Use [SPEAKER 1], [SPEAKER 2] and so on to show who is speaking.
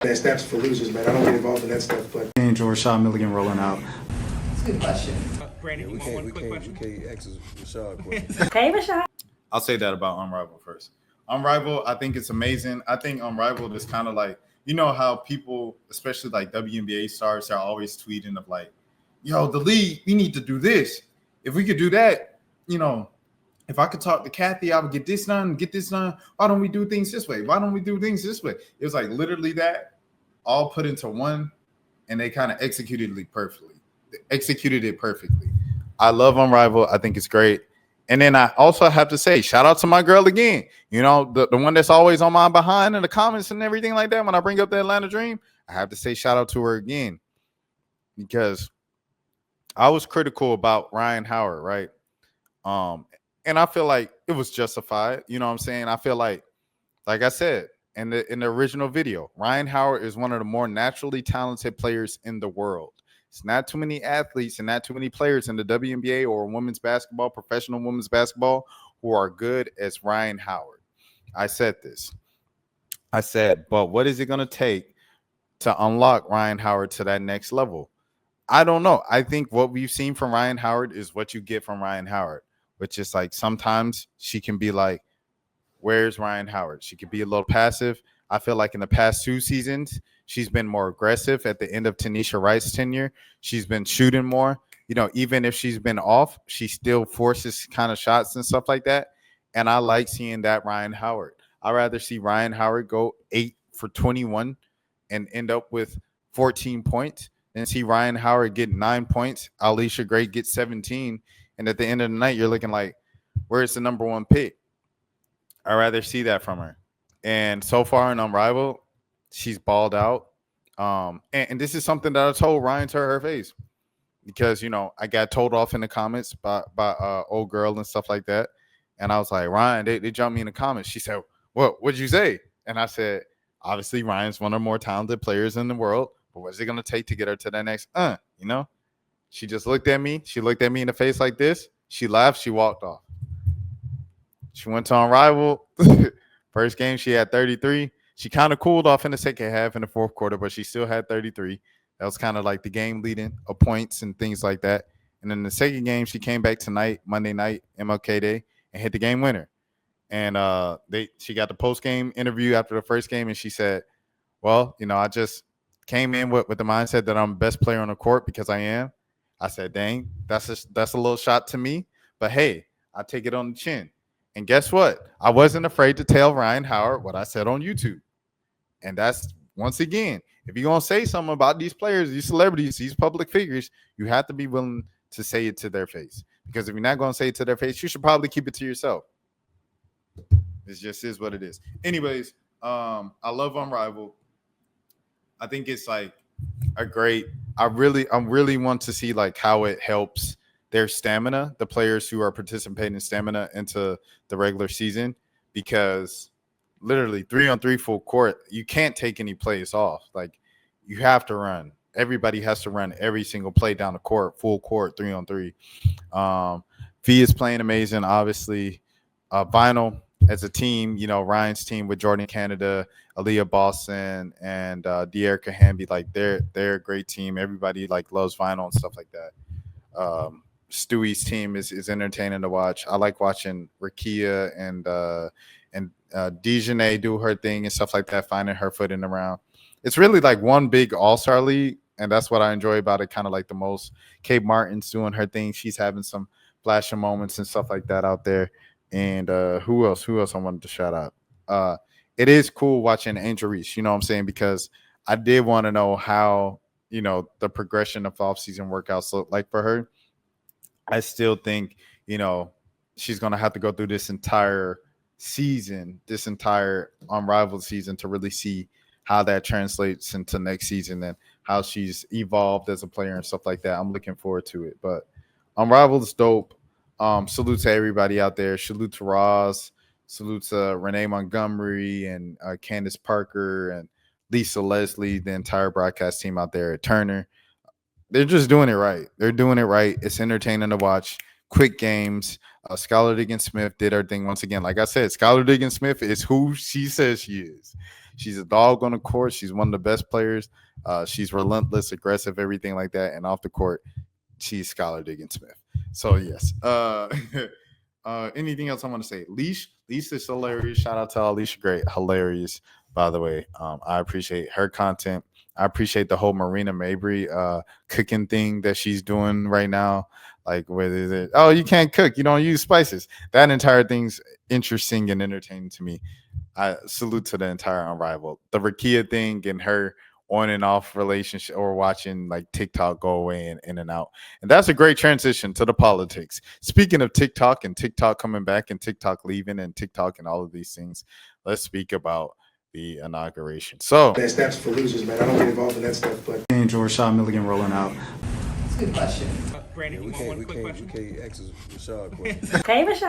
[SPEAKER 1] That snaps for losers, man. I don't get involved in that stuff, but
[SPEAKER 2] Angel Rashad Milligan rolling out.
[SPEAKER 3] That's a good question.
[SPEAKER 4] Brandon,
[SPEAKER 5] We
[SPEAKER 4] you want one
[SPEAKER 5] can't, we
[SPEAKER 4] quick
[SPEAKER 5] can't, we
[SPEAKER 4] question?
[SPEAKER 5] can't ask Rashad questions.
[SPEAKER 6] Hey, Rashad.
[SPEAKER 7] I'll say that about Unrivaled first. Unrivaled, I think it's amazing. I think Unrivaled is kind of like, you know how people, especially like WNBA stars, are always tweeting of like, yo, the league, we need to do this. If we could do that, you know, if I could talk to Kathy, I would get this done, get this done. Why don't we do things this way? Why don't we do things this way? It was like literally that all put into one, and they kind of executed it perfectly. I love Unrivaled. I think it's great. And then I also have to say, shout out to my girl again. You know, the one that's always on my behind in the comments and everything like that. When I bring up the Atlanta Dream, I have to say shout out to her again, because I was critical about Rhyne Howard, right? And I feel like it was justified. You know what I'm saying? I feel like I said in the original video, Rhyne Howard is one of the more naturally talented players in the world. It's not too many athletes and not too many players in the WNBA or women's basketball, professional women's basketball, who are good as Rhyne Howard. I said this. I said, but what is it going to take to unlock Rhyne Howard to that next level? I don't know. I think what we've seen from Rhyne Howard is what you get from Rhyne Howard, which is like sometimes she can be like, where's Rhyne Howard? She could be a little passive. I feel like in the past 2 seasons, she's been more aggressive. At the end of Tanisha Wright's tenure, she's been shooting more. You know, even if she's been off, she still forces kind of shots and stuff like that. And I like seeing that Rhyne Howard. I'd rather see Rhyne Howard go 8 for 21 and end up with 14 points than see Rhyne Howard get 9 points, Alicia Gray get 17. And at the end of the night, you're looking like, where's the number 1 pick? I'd rather see that from her. And so far in Unrivaled, she's balled out. And this is something that I told Ryan to her face, because, you know, I got told off in the comments by old girl and stuff like that. And I was like, Ryan, they jumped me in the comments. She said, what'd you say? And I said, obviously, Ryan's one of the more talented players in the world. But what's it going to take to get her to that next, you know? She just looked at me. She looked at me in the face like this. She laughed. She walked off. She went to Unrivaled. First game, she had 33. She kind of cooled off in the second half in the fourth quarter, but she still had 33. That was kind of like the game leading of points and things like that. And then the second game, she came back tonight, Monday night, MLK Day, and hit the game winner. And she got the post-game interview after the first game, and she said, well, you know, I just came in with the mindset that I'm the best player on the court because I am. I said, dang, that's a little shot to me. But, hey, I take it on the chin. And guess what? I wasn't afraid to tell Rhyne Howard what I said on YouTube. And that's, once again, if you're going to say something about these players, these celebrities, these public figures, you have to be willing to say it to their face. Because if you're not going to say it to their face, you should probably keep it to yourself. It just is what it is. Anyways, I love Unrivaled. I think it's like a great – I really want to see like how it helps their stamina, the players who are participating in stamina into the regular season, because literally 3-on-3 full court, you can't take any plays off. Like, you have to run. Everybody has to run every single play down the court, full court, 3-on-3. V is playing amazing, obviously. Vinyl as a team, you know, Ryan's team with Jordan Canada, Aaliyah Boston, and De'Erica Hamby, like they're a great team. Everybody like loves Vinyl and stuff like that. Stewie's team is entertaining to watch. I like watching Rakia and Dejanay do her thing and stuff like that, finding her footing around. It's really like one big all-star league, and that's what I enjoy about it kind of like the most. Kate Martin's doing her thing. She's having some flashing moments and stuff like that out there. And who else I wanted to shout out? It is cool watching Angel Reese, you know what I'm saying, because I did want to know how, you know, the progression of off-season workouts look like for her. I still think, you know, she's going to have to go through this entire season, this entire Unrivaled season, to really see how that translates into next season and how she's evolved as a player and stuff like that. I'm looking forward to it. But Unrivaled is dope. Salute to everybody out there. Salute to Roz. Salute to Renee Montgomery and Candace Parker and Lisa Leslie, the entire broadcast team out there at Turner. They're just doing it right. They're doing it right. It's entertaining to watch. Quick games. Skylar Diggins-Smith did her thing once again. Like I said, Skylar Diggins-Smith is who she says she is. She's a dog on the court. She's one of the best players. She's relentless, aggressive, everything like that. And off the court, she's Skylar Diggins-Smith. So yes. Anything else I want to say? Leash is hilarious. Shout out to Alicia Gray. Hilarious, by the way. I appreciate her content. I appreciate the whole Marina Mabry cooking thing that she's doing right now. Like, whether is it, oh, you can't cook, you don't use spices. That entire thing's interesting and entertaining to me. I salute to the entire Unrivaled. The Rakia thing and her on and off relationship, or watching like TikTok go away and in and out. And that's a great transition to the politics. Speaking of TikTok and TikTok coming back and TikTok leaving and TikTok and all of these things, let's speak about the inauguration. So
[SPEAKER 1] that steps for losers, man. I don't get involved in that stuff, but
[SPEAKER 2] And Rashad Milligan rolling out.
[SPEAKER 3] That's a good question.
[SPEAKER 4] Brandon,
[SPEAKER 5] We can't ask Rashad a question.
[SPEAKER 6] Hey, Rashad.